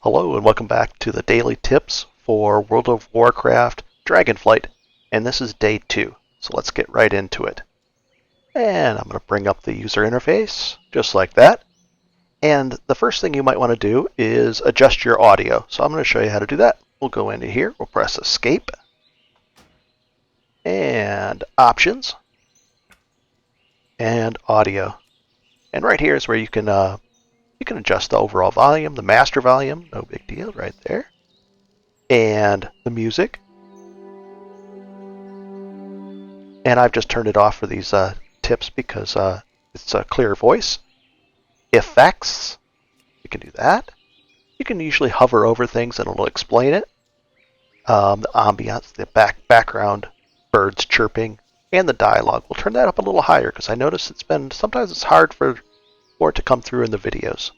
Hello and welcome back to the daily tips for World of Warcraft Dragonflight, and this is day 2, so let's get right into it. And I'm going to bring up the user interface, just like that. And the first thing you might want to do is adjust your audio, so I'm going to show you how to do that. We'll go into here, we'll press Escape, and Options, and Audio. And right here is where you can adjust the overall volume, the master volume, no big deal, right there. And the music. And I've just turned it off for these tips because it's a clear voice. Effects, you can do that. You can usually hover over things and it'll explain it. The ambiance, the background, birds chirping, and the dialogue. We'll turn that up a little higher because I notice sometimes it's hard for it to come through in the videos.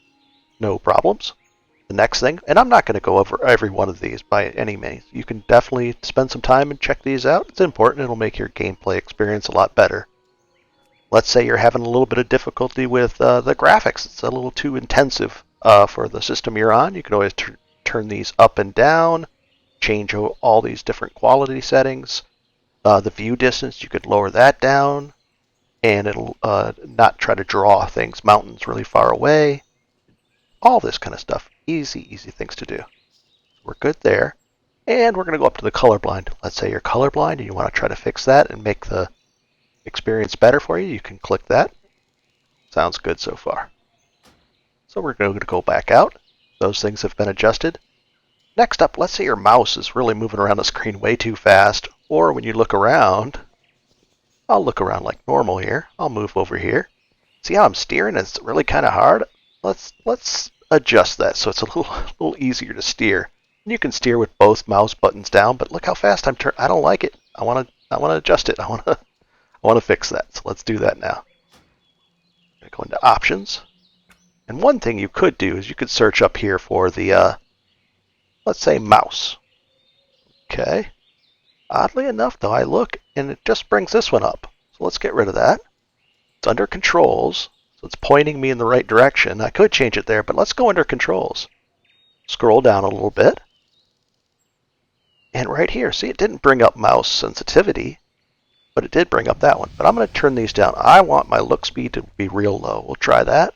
No problems. The next thing, and I'm not going to go over every one of these by any means. You can definitely spend some time and check these out. It's important. It'll make your gameplay experience a lot better. Let's say you're having a little bit of difficulty with the graphics. It's a little too intensive for the system you're on. You can always turn these up and down, change all these different quality settings. The view distance, you could lower that down, and it'll not try to draw things, mountains really far away. All this kind of stuff. Easy things to do. We're good there. And we're going to go up to the colorblind. Let's say you're colorblind and you want to try to fix that and make the experience better for you. You can click that. Sounds good so far. So we're going to go back out. Those things have been adjusted. Next up, let's say your mouse is really moving around the screen way too fast. Or when you look around, I'll look around like normal here. I'll move over here. See how I'm steering? It's really kind of hard. Let's adjust that so it's a little easier to steer. And you can steer with both mouse buttons down, but look how fast I'm turning. I don't like it. I want to adjust it. I want to fix that. So let's do that now. I'm going to go into Options. And one thing you could do is you could search up here for the let's say mouse. Okay. Oddly enough, though, I look and it just brings this one up. So let's get rid of that. It's under Controls. So it's pointing me in the right direction. I could change it there, but let's go under Controls. Scroll down a little bit. And right here, see, it didn't bring up mouse sensitivity, but it did bring up that one. But I'm going to turn these down. I want my look speed to be real low. We'll try that.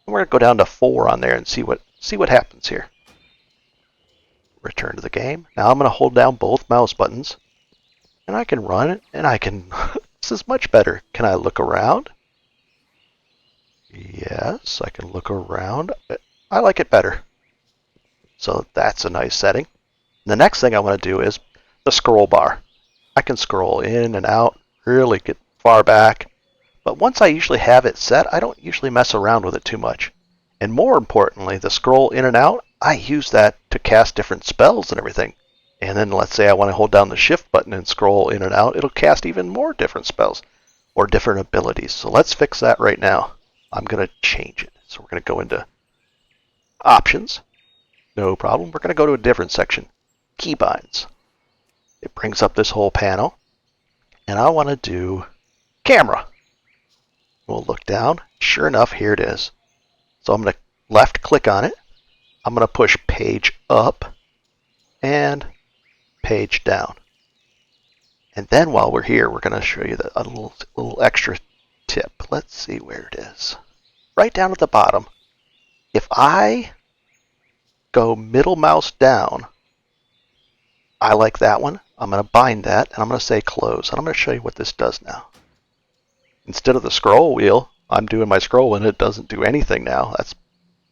And we're going to go down to 4 on there and see what happens here. Return to the game. Now I'm going to hold down both mouse buttons. And I can run it, and I can... This is much better. Can I look around? Yes, I can look around. I like it better. So that's a nice setting. The next thing I want to do is the scroll bar. I can scroll in and out, really get far back. But once I usually have it set, I don't usually mess around with it too much. And more importantly, the scroll in and out, I use that to cast different spells and everything. And then let's say I want to hold down the shift button and scroll in and out, it'll cast even more different spells or different abilities. So let's fix that right now. I'm going to change it. So we're going to go into Options. No problem. We're going to go to a different section. Keybinds. It brings up this whole panel. And I want to do Camera. We'll look down. Sure enough, here it is. So I'm going to left click on it. I'm going to push Page up and Page down. And then while we're here, we're going to show you a little extra tip. Let's see where it is. Right down at the bottom. If I go middle mouse down, I like that one. I'm going to bind that, and I'm going to say close. And I'm going to show you what this does now. Instead of the scroll wheel, I'm doing my scroll and it doesn't do anything now. That's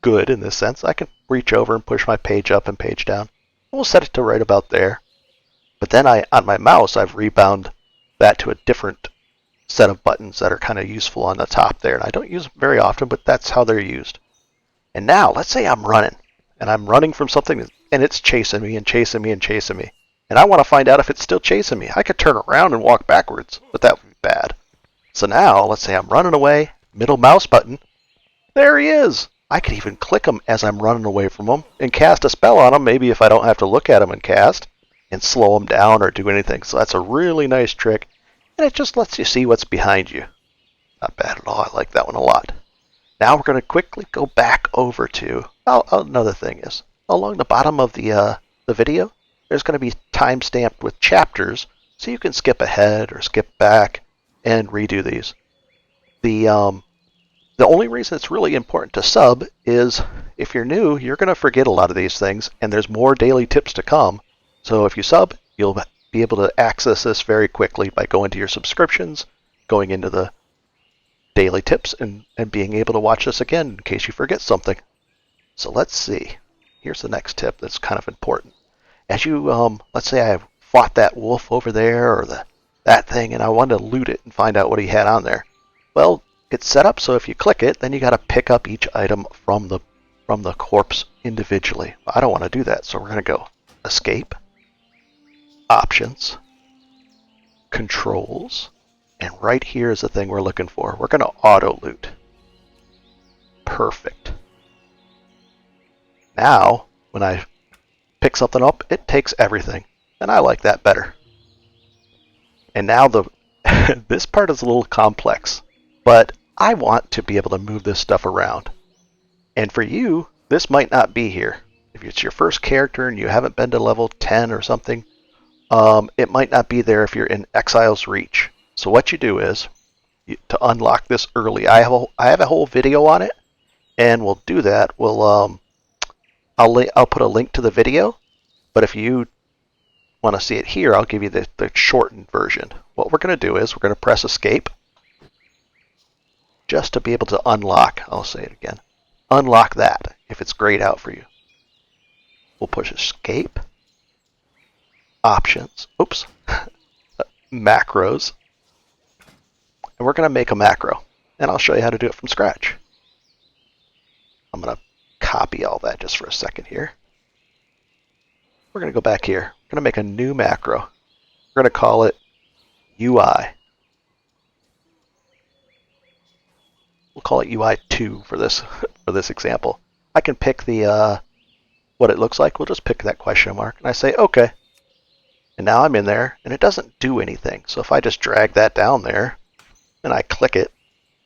good in this sense. I can reach over and push my page up and page down. We'll set it to right about there. But then on my mouse, I've rebound that to a different set of buttons that are kind of useful on the top there. And I don't use them very often, but that's how they're used. And now, let's say I'm running. And I'm running from something, and it's chasing me and chasing me and chasing me. And I want to find out if it's still chasing me. I could turn around and walk backwards, but that would be bad. So now, let's say I'm running away, middle mouse button. There he is! I could even click him as I'm running away from him and cast a spell on him, maybe if I don't have to look at him and cast, and slow him down or do anything. So that's a really nice trick. And it just lets you see what's behind you. Not bad at all. I like that one a lot. Now we're going to quickly go back over to, another thing is, along the bottom of the video, there's going to be time stamped with chapters, so you can skip ahead or skip back and redo these. The only reason it's really important to sub is if you're new, you're going to forget a lot of these things, and there's more daily tips to come. So if you sub, you'll be able to access this very quickly by going to your subscriptions, going into the daily tips, and being able to watch this again in case you forget something. So let's see. Here's the next tip that's kind of important. As you, let's say I fought that wolf over there or that thing, and I wanted to loot it and find out what he had on there. Well, it's set up so if you click it, then you got to pick up each item from the corpse individually. I don't want to do that, so we're going to go Escape, Options, Controls, and right here is the thing we're looking for. We're going to auto loot. Perfect. Now, when I pick something up, it takes everything, and I like that better. And now this part is a little complex, but I want to be able to move this stuff around. And for you, this might not be here. If it's your first character and you haven't been to level 10 or something, it might not be there if you're in Exile's Reach. So what you do is, to unlock this early, I have a whole video on it, and we'll do that. I'll put a link to the video, but if you want to see it here, I'll give you the shortened version. What we're going to do is we're going to press Escape just to be able to unlock, I'll say it again, unlock that if it's grayed out for you. We'll push Escape, Options, oops, Macros, and we're going to make a macro, and I'll show you how to do it from scratch. I'm going to copy all that just for a second here. We're going to go back here. We're going to make a new macro. We're going to call it UI. We'll call it UI2 for this example. I can pick the what it looks like. We'll just pick that question mark, and I say OK. And now I'm in there, and it doesn't do anything. So if I just drag that down there, and I click it,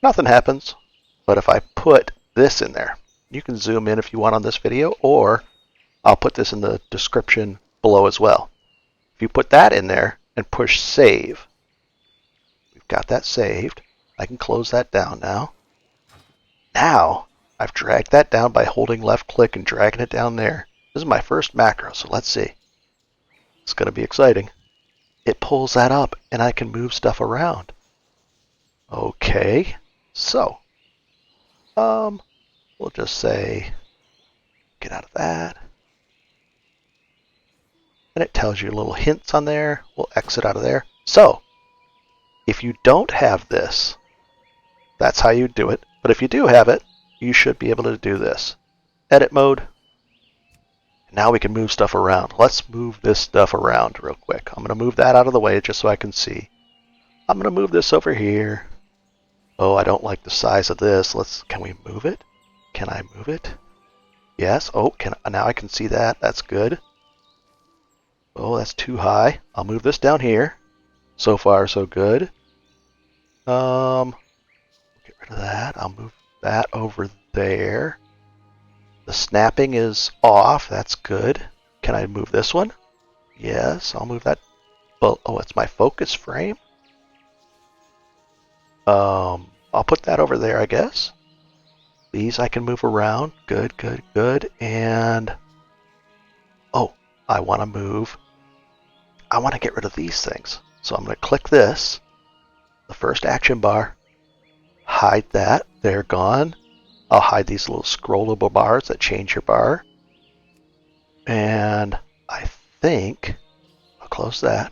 nothing happens. But if I put this in there, you can zoom in if you want on this video, or I'll put this in the description below as well. If you put that in there and push Save, we've got that saved. I can close that down now. Now, I've dragged that down by holding left click and dragging it down there. This is my first macro, so let's see. It's going to be exciting. It pulls that up, and I can move stuff around. Okay, so, we'll just say, get out of that. And it tells you little hints on there. We'll exit out of there. So, if you don't have this, that's how you do it. But if you do have it, you should be able to do this. Edit mode. Now we can move stuff around. Let's move this stuff around real quick. I'm going to move that out of the way just so I can see. I'm going to move this over here. Oh, I don't like the size of this. Can we move it? Can I move it? Yes. Oh, now I can see that. That's good. Oh, that's too high. I'll move this down here. So far, so good. Get rid of that. I'll move that over there. The snapping is off. That's good. Can I move this one? Yes, I'll move that. Oh, it's my focus frame. I'll put that over there, I guess. These I can move around. Good, good, good. And oh, I want to get rid of these things. So I'm going to click this, the first action bar, hide that. They're gone. I'll hide these little scrollable bars that change your bar. And I think I'll close that.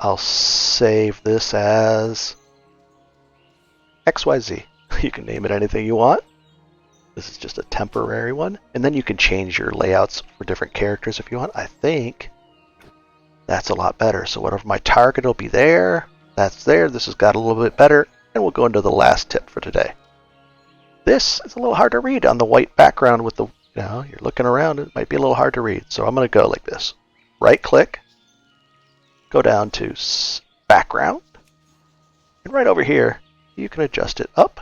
I'll save this as XYZ. You can name it anything you want. This is just a temporary one. And then you can change your layouts for different characters if you want. I think that's a lot better. So whatever my target will be there, that's there. This has got a little bit better. And we'll go into the last tip for today. This is a little hard to read on the white background with the, you're looking around, it might be a little hard to read. So I'm going to go like this. Right click, go down to background, and right over here, you can adjust it up,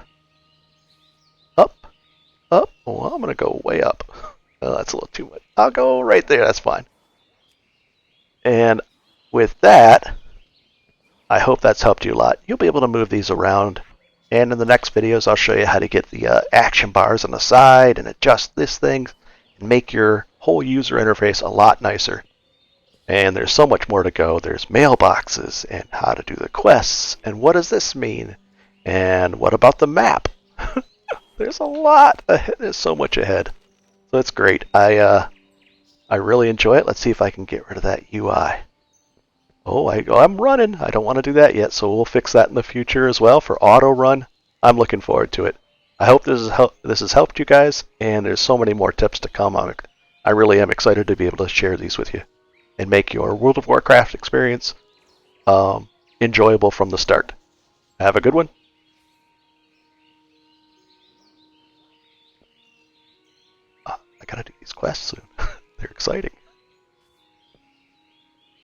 up, up. Well, I'm going to go way up. Oh, that's a little too much. I'll go right there. That's fine. And with that, I hope that's helped you a lot. You'll be able to move these around. And in the next videos, I'll show you how to get the action bars on the side and adjust this thing and make your whole user interface a lot nicer. And there's so much more to go. There's mailboxes and how to do the quests and what does this mean? And what about the map? There's a lot ahead. There's so much ahead. So it's great. I really enjoy it. Let's see if I can get rid of that UI. Oh, I'm running. I don't want to do that yet, so we'll fix that in the future as well for auto run. I'm looking forward to it. I hope this has helped you guys, and there's so many more tips to come on it. I really am excited to be able to share these with you and make your World of Warcraft experience enjoyable from the start. Have a good one. I gotta do these quests soon. They're exciting.